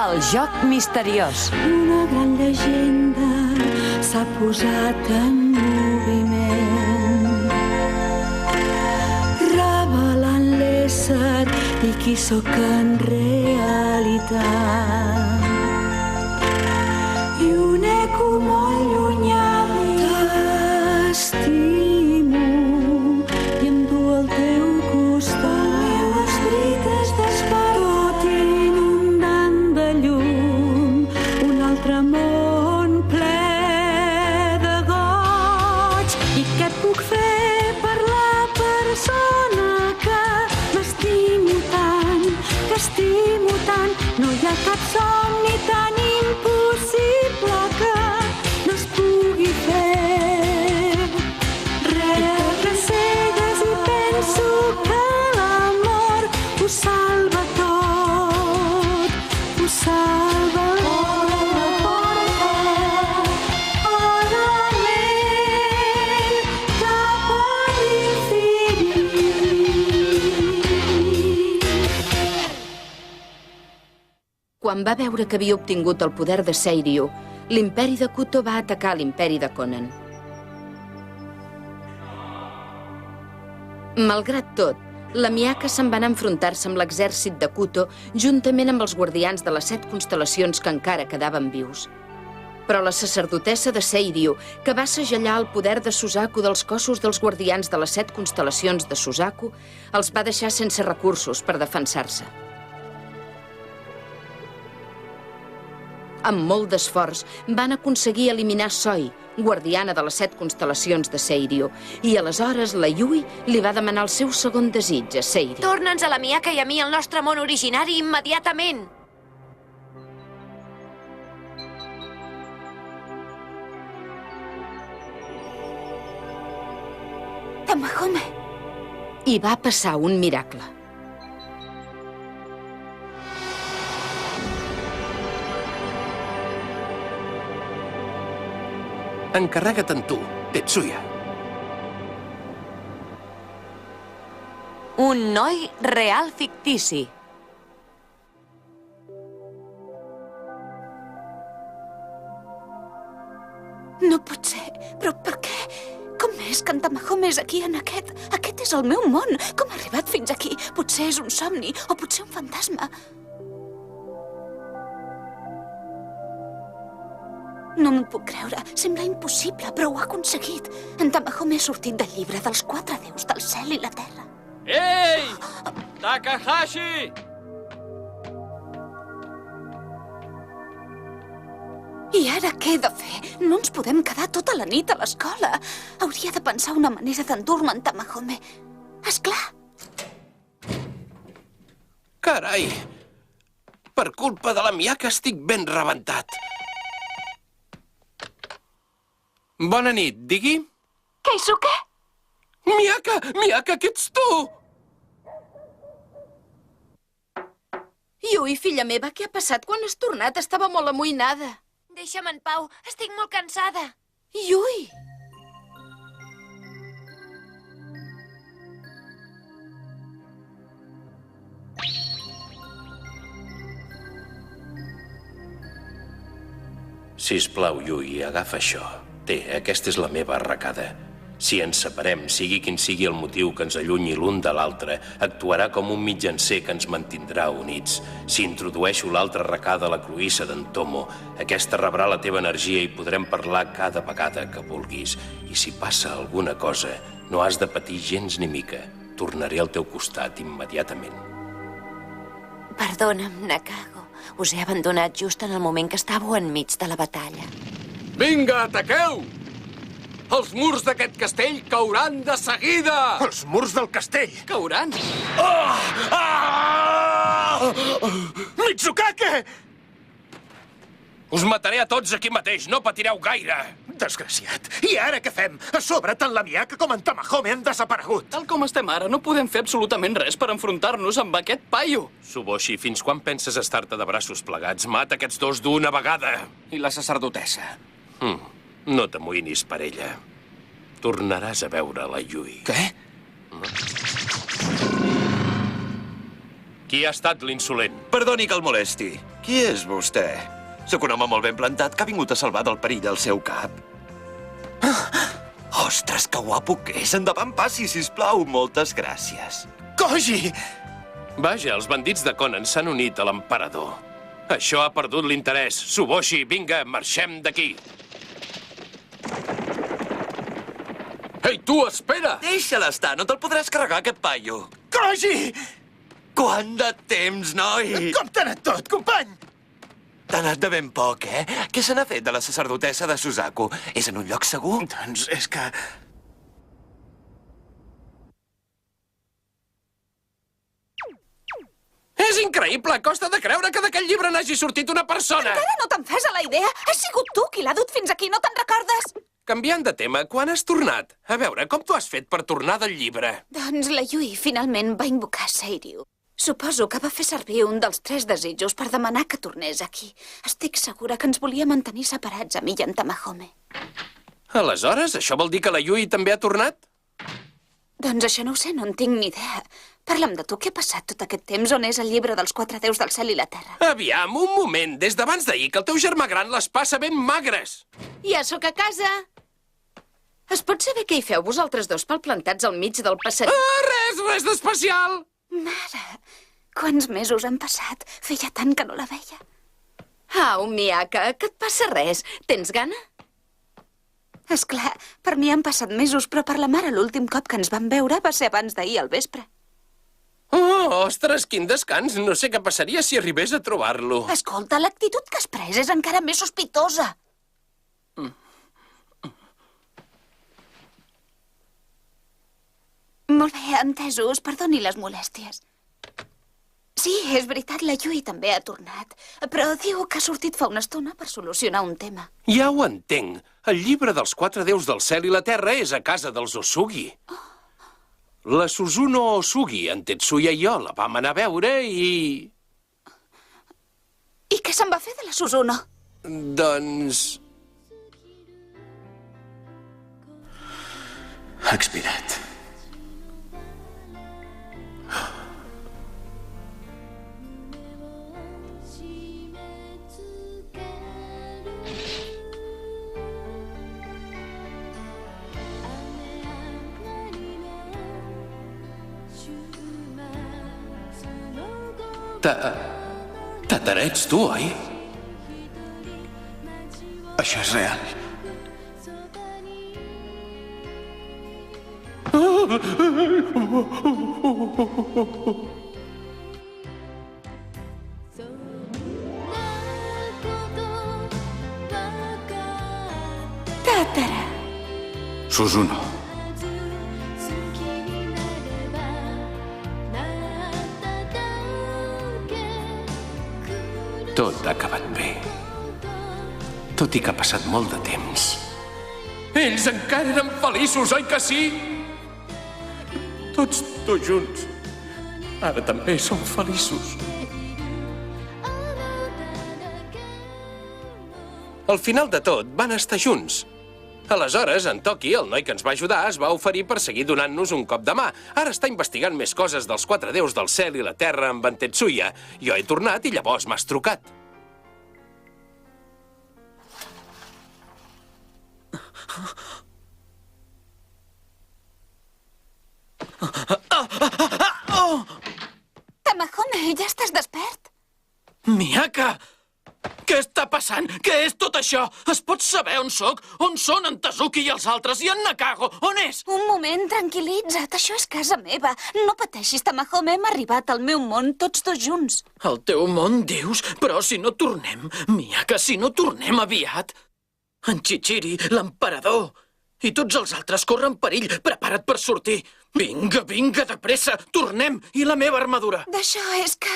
El joc misteriós. Una gran llegenda s'ha posat en moviment, revelant l'ésser i qui sóc en realitat. I un eco molt llunyà t'estimo i em du al teu costat. Meves brites d'esperot inundant de llum un altre món ple de goig. I què et puc fer per la persona que m'estimo tant, que estimo tant? No hi ha cap somni tan impossible que no es pugui fer. Retrocelles i penso que l'amor ho salva tot, ho salva oralment cap a l'infinit. Quan va veure que havia obtingut el poder de Seiryu, l'imperi de Kuto va atacar l'imperi de Conan. Malgrat tot, la Miyaka se'n va anar a enfrontar-se amb l'exèrcit de Kuto juntament amb els guardians de les 7 constel·lacions que encara quedaven vius. Però la sacerdotessa de Seiryu, que va segellar el poder de Suzaku dels cossos dels guardians de les 7 constel·lacions de Suzaku, els va deixar sense recursos per defensar-se. Amb molt d'esforç, van aconseguir eliminar Soi, guardiana de les 7 constel·lacions de Seiryu, i aleshores la Yui li va demanar el seu segon desig a Seiryu. Torna'ns a la Miyaka i a mi el nostre món originari immediatament! Tamahome. I va passar un miracle. Encarrega't en tu, Tetsuya. Un noi real fictici. No pot ser. Però per què? Com és que en Tamahome és aquí, en aquest? Aquest és el meu món. Com ha arribat fins aquí? Potser és un somni o potser un fantasma. No m'ho puc creure. Sembla impossible, però ho ha aconseguit. En Tamahome ha sortit del llibre dels 4 déus del cel i la terra. Ei! Takahashi! I ara què he de fer? No ens podem quedar tota la nit a l'escola. Hauria de pensar una manera d'endur-me en Tamahome. Esclar! Carai! Per culpa de la Miyaka estic ben rebentat. Bona nit, digui? Keisuke? Miyaka! Miyaka, que ets tu? Yui, filla meva, què ha passat? Quan has tornat? Estava molt amoïnada. Deixa'm en pau, estic molt cansada. Yui! Sisplau, Yui, agafa això. Té, aquesta és la meva arracada. Si ens separem, sigui quin sigui el motiu que ens allunyi l'un de l'altre, actuarà com un mitjancer que ens mantindrà units. Si introdueixo l'altra arracada a la cloïssa d'en Tomo, aquesta rebrà la teva energia i podrem parlar cada vegada que vulguis. I si passa alguna cosa, no has de patir gens ni mica. Tornaré al teu costat immediatament. Perdona'm, Nakago. Us he abandonat just en el moment que estàveu enmig de la batalla. Vinga, ataqueu! Els murs d'aquest castell cauran de seguida! Els murs del castell! Cauran? Mitsukake! Us mataré a tots aquí mateix, no patireu gaire! Desgraciat. I ara què fem? A sobre, tant la Miyaka com en Tamahome han desaparegut. Tal com estem ara, no podem fer absolutament res per enfrontar-nos amb aquest paio. Suboshi, fins quan penses estar-te de braços plegats? Mata aquests dos d'una vegada! I la sacerdotessa? No t'amoïnis per ella. Tornaràs a veure la Yui. Què? Qui ha estat l'insolent? Perdoni que el molesti. Qui és vostè? Sóc un home molt ben plantat que ha vingut a salvar del perill el seu cap. Ostres, que guapo que és! Endavant passi, sisplau. Moltes gràcies. Koji! Vaja, els bandits de Conan s'han unit a l'emperador. Això ha perdut l'interès. Suboshi, vinga, marxem d'aquí. Ei, tu, espera! Deixa-la estar, no te'l podràs carregar, aquest paio. Koji! Quant de temps, noi! Com t'ha anat tot, company? T'ha anat de ben poc, eh? Què se n'ha fet de la sacerdotessa de Suzaku? És en un lloc segur? Doncs és que... És increïble! Costa de creure que d'aquell llibre n'hagi sortit una persona! Encara no te'n fes a la idea? Has sigut tu qui l'ha dut fins aquí, no te'n recordes? Canviant de tema, quan has tornat? A veure, com t'ho has fet per tornar del llibre? Doncs la Yui finalment va invocar Seiryu. Suposo que va fer servir un dels 3 desitjos per demanar que tornés aquí. Estic segura que ens volia mantenir separats a mi i en Tamahome. Aleshores, això vol dir que la Yui també ha tornat? Doncs això no ho sé, no en tinc ni idea. Parla'm de tu, què ha passat tot aquest temps? On és el llibre dels 4 déus del cel i la terra? Aviam, un moment, des d'abans d'ahir que el teu germà gran les passa ben magres. Ja sóc a casa. Es pot saber què hi feu vosaltres dos palplantats al mig del passadís? Res d'especial! Mare, quants mesos han passat? Feia tant que no la veia. Au, Miyaka, que et passa res? Tens gana? És clar, per mi han passat mesos, però per la mare l'últim cop que ens vam veure va ser abans d'ahir al vespre. Oh, ostres, quin descans! No sé què passaria si arribés a trobar-lo. Escolta, l'actitud que has pres és encara més sospitosa. Molt bé, entesos, perdoni les molèsties. Sí, és veritat, la Yui també ha tornat, però diu que ha sortit fa una estona per solucionar un tema. Ja ho entenc. El llibre dels 4 déus del cel i la terra és a casa dels Osugi. La Suzuno Osugi, en Tetsuya i jo, la vam anar a veure i... I què se'n va fer de la Suzuno? Doncs... Ha expirat. Tatara, ets tu, oi? Això és real. Tatara. Suzuno. Tot ha acabat bé. Tot i que ha passat molt de temps. Ells encara eren feliços, oi que sí? Tots dos junts. Ara també som feliços. Al final de tot, van estar junts. Aleshores, en Toki, el noi que ens va ajudar, es va oferir per seguir donant-nos un cop de mà. Ara està investigant més coses dels 4 déus del cel i la terra amb en Tetsuya. Jo he tornat i llavors m'has trucat. Tamahome, ja estàs despert? Miyaka! Què està passant? Què és tot això? Es pot saber on sóc? On són en Tazuki i els altres? I en Nakago? On és? Un moment, tranquil·litza't. Això és casa meva. No pateixis, Tamahome. Hem arribat al meu món tots dos junts. El teu món, dius? Però si no tornem, Miyaka, si no tornem aviat... En Chichiri, l'emperador, i tots els altres corren perill. Prepara't per sortir. Vinga, vinga, de pressa. Tornem. I la meva armadura? D'això és que...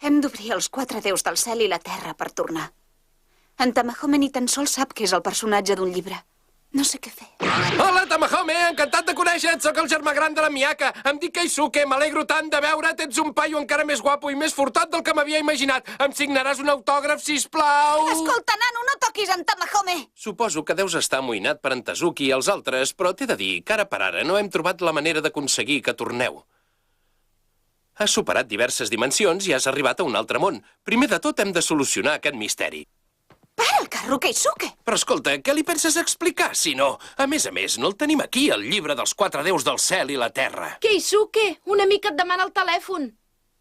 Hem d'obrir els 4 déus del cel i la terra per tornar. En Tamahome ni tan sols sap que és el personatge d'un llibre. No sé què fer. Hola, Tamahome! Encantat de conèixer-te! Soc el germà gran de la Miyaka. Em dic Keisuke. M'alegro tant de veure't. Ets un paio encara més guapo i més fortat del que m'havia imaginat. Em signaràs un autògraf, sisplau? Escolta, nano, no toquis en Tamahome! Suposo que deus estar amoïnat per en Tazuki i els altres, però t'he de dir que ara per ara no hem trobat la manera d'aconseguir que torneu. Has superat diverses dimensions i has arribat a un altre món. Primer de tot hem de solucionar aquest misteri. Para el carro, Keisuke! Però escolta, què li penses explicar, si no? A més, no el tenim aquí, el llibre dels 4 déus del cel i la terra. Keisuke, una mica et demana el telèfon.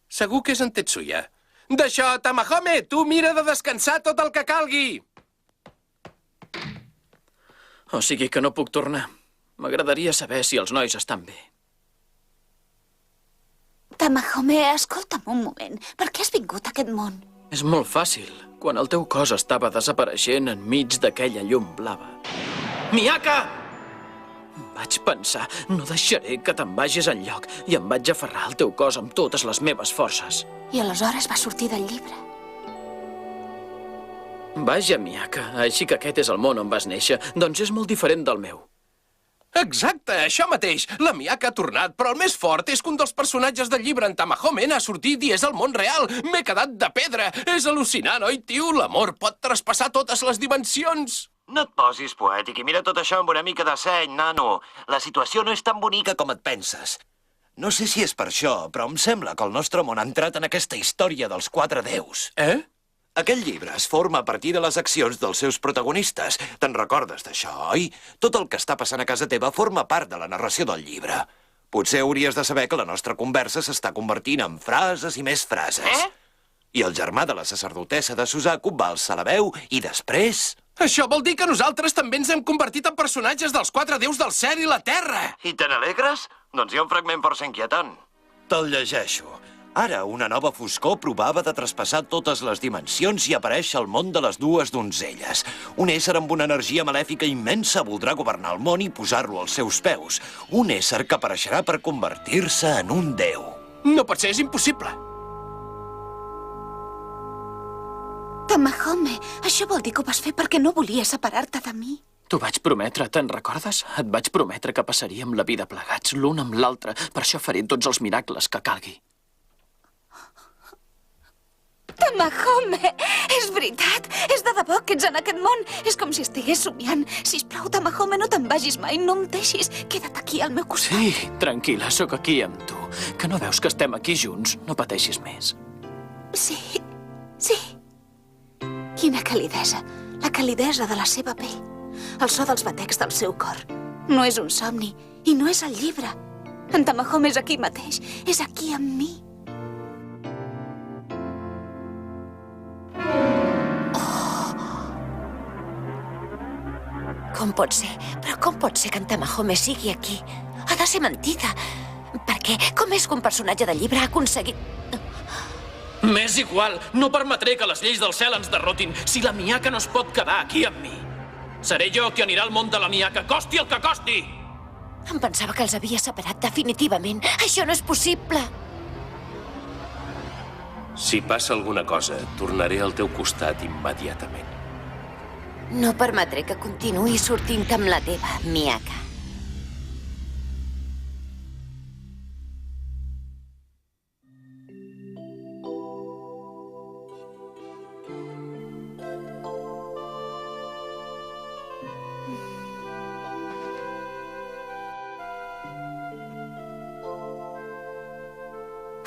Segur que és en Tetsuya. D'això, Tamahome, tu mira de descansar tot el que calgui. O sigui que no puc tornar. M'agradaria saber si els nois estan bé. Tamahome, escolta'm un moment. Per què has vingut a aquest món? És molt fàcil, quan el teu cos estava desapareixent enmig d'aquella llum blava. Miyaka! Vaig pensar, no deixaré que te'n vagis enlloc, i em vaig aferrar al teu cos amb totes les meves forces. I aleshores va sortir del llibre. Vaja, Miyaka, així que aquest és el món on vas néixer, doncs és molt diferent del meu. Exacte, això mateix. La Miyaka ha tornat, però el més fort és que un dels personatges del llibre en Tamahome n'ha sortit i és el món real. M'he quedat de pedra. És al·lucinant, oi, tio? L'amor pot traspassar totes les dimensions. No et posis poètic i mira tot això amb una mica de seny, nano. La situació no és tan bonica com et penses. No sé si és per això, però em sembla que el nostre món ha entrat en aquesta història dels 4 déus. Aquest llibre es forma a partir de les accions dels seus protagonistes. Te'n recordes d'això, oi? Tot el que està passant a casa teva forma part de la narració del llibre. Potser hauries de saber que la nostra conversa s'està convertint en frases i més frases. I el germà de la sacerdotessa de Suzaku va alçar la veu i després... Això vol dir que nosaltres també ens hem convertit en personatges dels 4 déus del cel i la terra. I te n'alegres? Doncs hi ha un fragment força inquietant. Te'l llegeixo. Ara, una nova foscor provava de traspassar totes les dimensions i apareix al món de les 2 donzelles. Un ésser amb una energia malèfica immensa voldrà governar el món i posar-lo als seus peus. Un ésser que apareixerà per convertir-se en un déu. No pot ser, és impossible. Tamahome, això vol dir que ho vas fer perquè no volies separar-te de mi. T'ho vaig prometre, te'n recordes? Et vaig prometre que passaríem la vida plegats, l'un amb l'altre. Per això faré tots els miracles que calgui. Tamahome, és veritat. És de debò que ets en aquest món. És com si estigués somiant. Sisplau, Tamahome, no te'n vagis mai, no em deixis. Queda't aquí al meu costat. Sí, tranquil·la, sóc aquí amb tu. Que no veus que estem aquí junts? No pateixis més. Sí, sí. Quina calidesa. La calidesa de la seva pell. El so dels batecs del seu cor. No és un somni, i no és el llibre. En Tamahome és aquí mateix. És aquí amb mi. Com pot ser? Però com pot ser que en Tamahome sigui aquí? Ha de ser mentida. Perquè com és que un personatge de llibre ha aconseguit... M'és igual. No permetré que les lleis del cel ens derrotin. Si la Miyaka no es pot quedar aquí amb mi. Seré jo qui anirà al món de la Miyaka, costi el que costi! Em pensava que els havia separat definitivament. Això no és possible. Si passa alguna cosa, tornaré al teu costat immediatament. No permetré que continuï sortint amb la teva, Miyaka.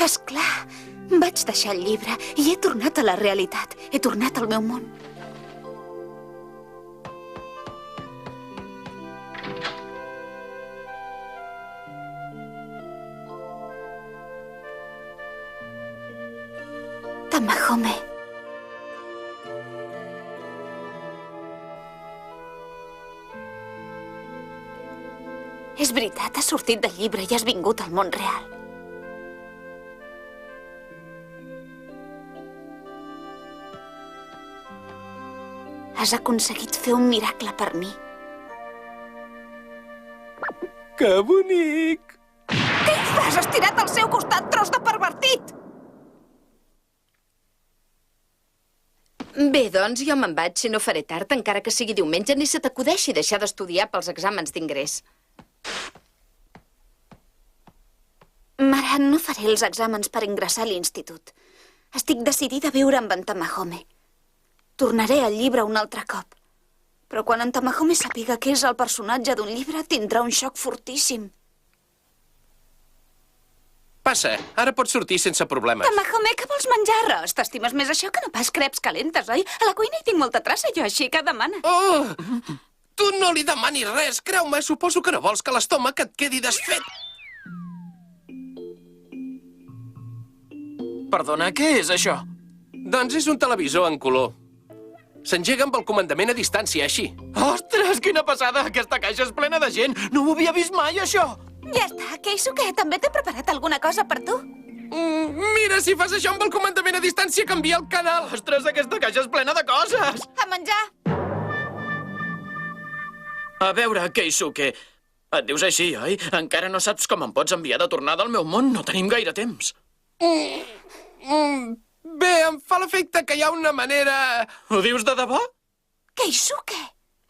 Esclar, vaig deixar el llibre i he tornat a la realitat. He tornat al meu món. Tamahome. És veritat, has sortit del llibre i has vingut al món real. Has aconseguit fer un miracle per mi. Que bonic! Què hi fas estirat al seu costat, tros de pervertit? Bé, doncs jo me'n vaig, si no faré tard, encara que sigui diumenge, ni se t'acudeixi deixar d'estudiar pels exàmens d'ingrés. Mare, no faré els exàmens per ingressar a l'institut. Estic decidida a viure amb en Tamahome. Tornaré al llibre un altre cop. Però quan en Tamahome sàpiga que és el personatge d'un llibre, tindrà un xoc fortíssim. Passa, ara pots sortir sense problemes. Tamahome, que vols menjar arròs? T'estimes més això que no pas creps calentes, oi? A la cuina hi tinc molta traça, jo així que demana. Oh! Tu no li demanis res, creu-me, suposo que no vols que l'estómac et quedi desfet. Perdona, què és això? Doncs és un televisor en color. S'engega amb el comandament a distància, així. Ostres, quina passada! Aquesta caixa és plena de gent! No ho havia vist mai, això! Ja està, Keisuke, també t'he preparat alguna cosa per tu. Mira, si fas això amb el comandament a distància, canvia el canal. Ostres, aquesta caixa és plena de coses! A menjar! A veure, Keisuke, et dius així, oi? Encara no saps com em pots enviar de tornada al meu món? No tenim gaire temps. Bé, em fa l'efecte que hi ha una manera... Ho dius de debò? Keisuke!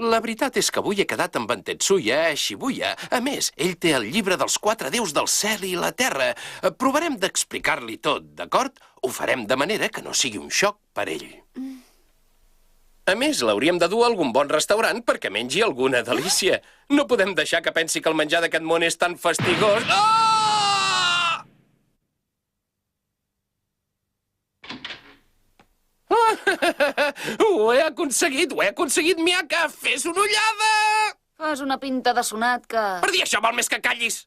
La veritat és que avui he quedat amb en Tetsuya Shibuya. A més, ell té el llibre dels 4 déus del cel i la terra. Provarem d'explicar-li tot, d'acord? Ho farem de manera que no sigui un xoc per ell. A més, l'hauríem de dur a algun bon restaurant perquè mengi alguna delícia. No podem deixar que pensi que el menjar d'aquest món és tan fastigós. Oh! Ho he aconseguit, Miaka! Fes una ullada! Fas una pinta de sonat que... Per dir això val més que callis!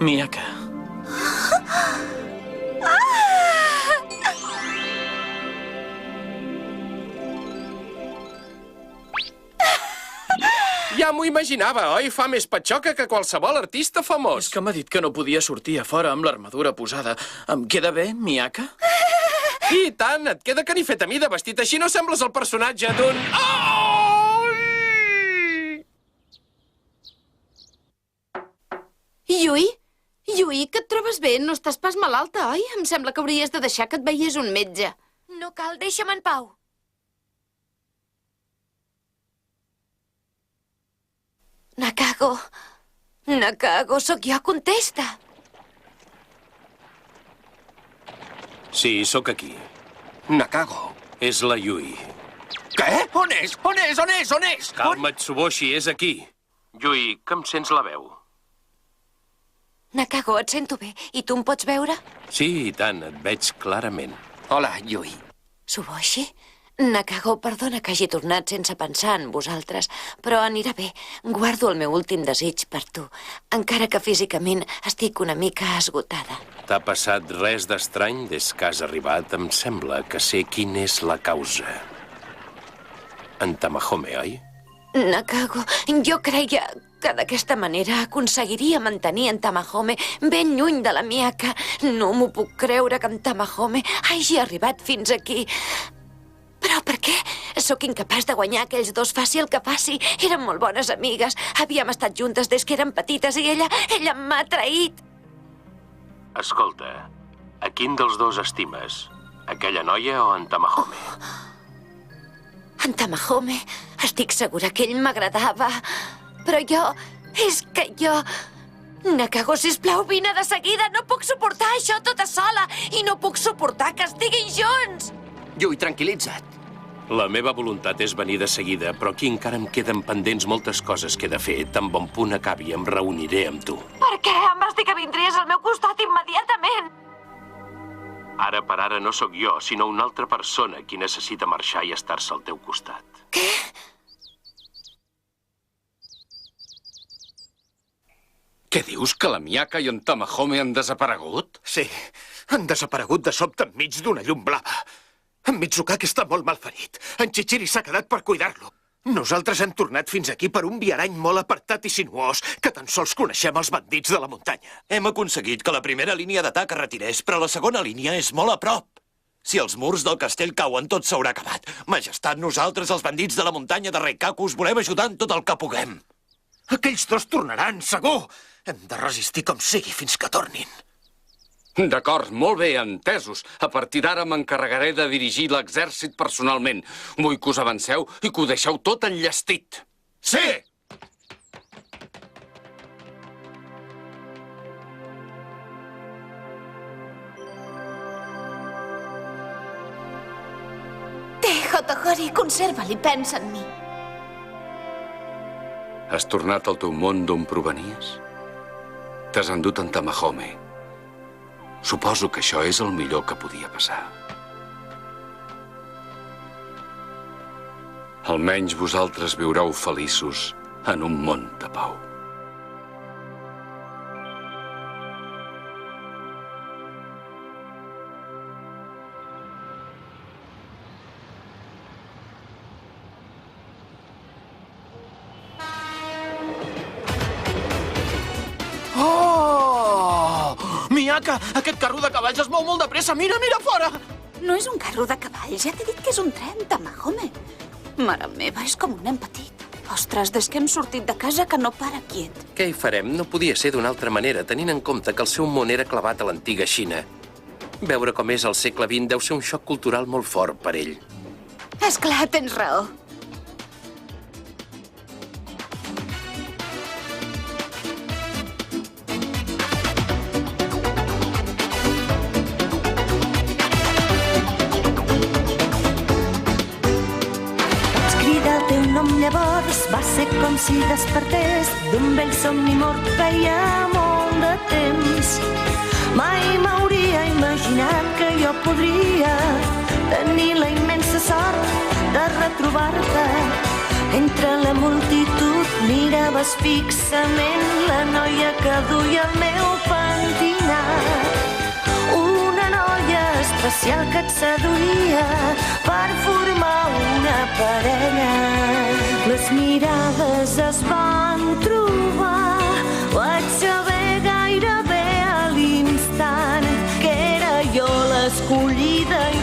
Miaka. Ja m'ho imaginava, oi? Fa més patxoca que qualsevol artista famós. És que m'ha dit que no podia sortir a fora amb l'armadura posada. Em queda bé, Miaka? I tant, et queda canifet a mi de vestit. Així no sembles el personatge d'un... Oh! Yui? Yui, que et trobes bé? No estàs pas malalta, oi? Em sembla que hauries de deixar que et veiés un metge. No cal, deixa'm en pau. Nakago, sóc jo, contesta. Sí, sóc aquí. Nakago. És la Yui. Què? On és? On és? On és? On és? Calma't, Tsuboshi, és aquí. Yui, que em sents la veu? Nakago, et sento bé. I tu em pots veure? Sí, i tant, et veig clarament. Hola, Yui. Tsuboshi? Nakago, perdona que hagi tornat sense pensar en vosaltres, però anirà bé. Guardo el meu últim desig per tu, encara que físicament estic una mica esgotada. T'ha passat res d'estrany des que has arribat? Em sembla que sé quina és la causa. En Tamahome, oi? Nakago, jo creia que d'aquesta manera aconseguiria mantenir en Tamahome ben lluny de la Miaka. No m'ho puc creure que en Tamahome hagi arribat fins aquí. Però per què? Sóc incapaç de guanyar aquells dos, faci el que faci. Eren molt bones amigues. Havíem estat juntes des que eren petites i ella m'ha traït. Escolta, a quin dels dos estimes? Aquella noia o en Tamahome? En Tamahome, estic segura que ell m'agradava. Però jo... és que jo... Nakago, sisplau, vine de seguida. No puc suportar això tota sola. I no puc suportar que estiguin junts. Yui, tranquil·litza't. La meva voluntat és venir de seguida, però aquí encara em queden pendents moltes coses que he de fer. Tan bon punt acabi, em reuniré amb tu. Per què? Em vas dir que vindries al meu costat immediatament. Ara per ara no sóc jo, sinó una altra persona qui necessita marxar i estar-se al teu costat. Què? Què dius, que la Miaka i en Tamahome han desaparegut? Sí, han desaparegut de sobte enmig d'una llum blava. En Mitsukake està molt malferit. En Chichiri s'ha quedat per cuidar-lo. Nosaltres hem tornat fins aquí per un viarany molt apartat i sinuós, que tan sols coneixem els bandits de la muntanya. Hem aconseguit que la primera línia d'atac es retirés, però la segona línia és molt a prop. Si els murs del castell cauen, tot s'haurà acabat. Majestat, nosaltres, els bandits de la muntanya de Reikaku, us volem ajudar en tot el que puguem. Aquells dos tornaran, segur! Hem de resistir com sigui fins que tornin. D'acord, molt bé, entesos. A partir d'ara m'encarregaré de dirigir l'exèrcit personalment. Vull que us avanceu i que ho deixeu tot enllestit. Sí! Hotohori, conserva-li, pensa en mi. Has tornat al teu món d'on provenies? T'has endut en Tamahome. Suposo que això és el millor que podia passar. Almenys vosaltres viureu feliços en un món de pau. Miyaka, aquest carro de cavalls es mou molt de pressa. Mira, mira fora! No és un carro de cavalls, ja t'he dit que és un tren, Tamahome. Mare meva, és com un nen petit. Ostres, des que hem sortit de casa que no para quiet. Què hi farem? No podia ser d'una altra manera, tenint en compte que el seu món era clavat a l'antiga Xina. Veure com és al segle XX deu ser un xoc cultural molt fort per ell. És clar, tens raó. Llavors va ser com si despertés d'un vell somni mort feia molt de temps. Mai m'hauria imaginat que jo podria tenir la immensa sort de retrobar-te. Entre la multitud miraves fixament la noia que duia el meu pentinat. Una noia especial que et seduïa per formar una parella. Les mirades es van trobar, vaig saber gairebé a l'instant que era jo l'escollida i